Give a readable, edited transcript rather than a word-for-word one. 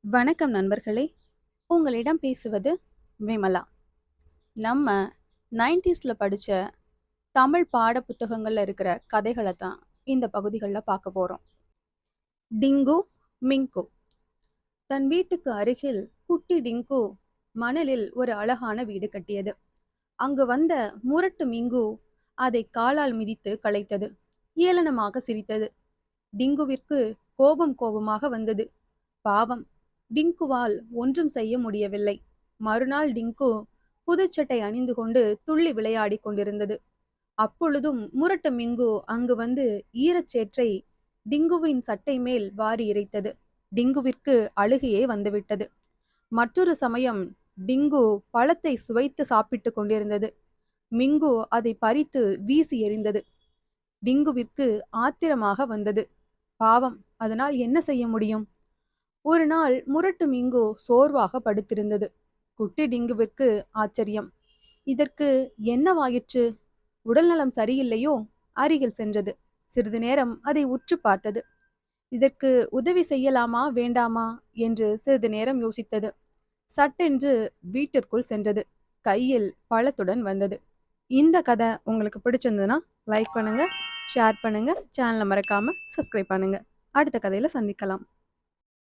வணக்கம் நண்பர்களே. உங்களிடம் பேசுவது விமலா. நம்ம 90ஸ்ல படிச்ச தமிழ் பாட புத்தகங்கள்ல இருக்கிற கதைகளை தான் இந்த பகுதிகளில் பார்க்க போறோம். டிங்கு மிங்கு. தன் வீட்டுக்கு அருகில் குட்டி டிங்கு மணலில் ஒரு அழகான வீடு கட்டியது. அங்கு வந்த முரட்டு மிங்கு அதை காலால் மிதித்து களைத்தது. ஏளனமாக சிரித்தது. டிங்குவிற்கு கோபமாக வந்தது. பாவம், டிங்குவால் ஒன்றும் செய்ய முடியவில்லை. மறுநாள் டிங்கு புதுச்சட்டை அணிந்து கொண்டு துள்ளி விளையாடி கொண்டிருந்தது. அப்பொழுதும் முரட்டு மிங்கு அங்கு வந்து ஈரச்சேற்றை டிங்குவின் சட்டை மேல் வாரி இறைத்தது. டிங்குவிற்கு அழுகையே வந்துவிட்டது. மற்றொரு சமயம் டிங்கு பழத்தை சுவைத்து சாப்பிட்டு கொண்டிருந்தது. மிங்கு அதை பறித்து வீசி எறிந்தது. டிங்குவிற்கு ஆத்திரமாக வந்தது. பாவம், அதனால் என்ன செய்ய முடியும்? ஒரு நாள் முரட்டு மிங்கு சோர்வாக படுத்திருந்தது. குட்டி டிங்குவிற்கு ஆச்சரியம். இதற்கு என்னவாயிற்று? உடல்நலம் சரியில்லையோ? அருகில் சென்றது. சிறிது நேரம் அதை உற்று பார்த்தது. இதற்கு உதவி செய்யலாமா வேண்டாமா என்று சிறிது நேரம் யோசித்தது. சட்டென்று வீட்டிற்குள் சென்றது. கையில் பழத்துடன் வந்தது. இந்த கதை உங்களுக்கு பிடிச்சிருந்ததுன்னா லைக் பண்ணுங்க, ஷேர் பண்ணுங்க, சேனலை மறக்காம சப்ஸ்கிரைப் பண்ணுங்க. அடுத்த கதையில சந்திக்கலாம்.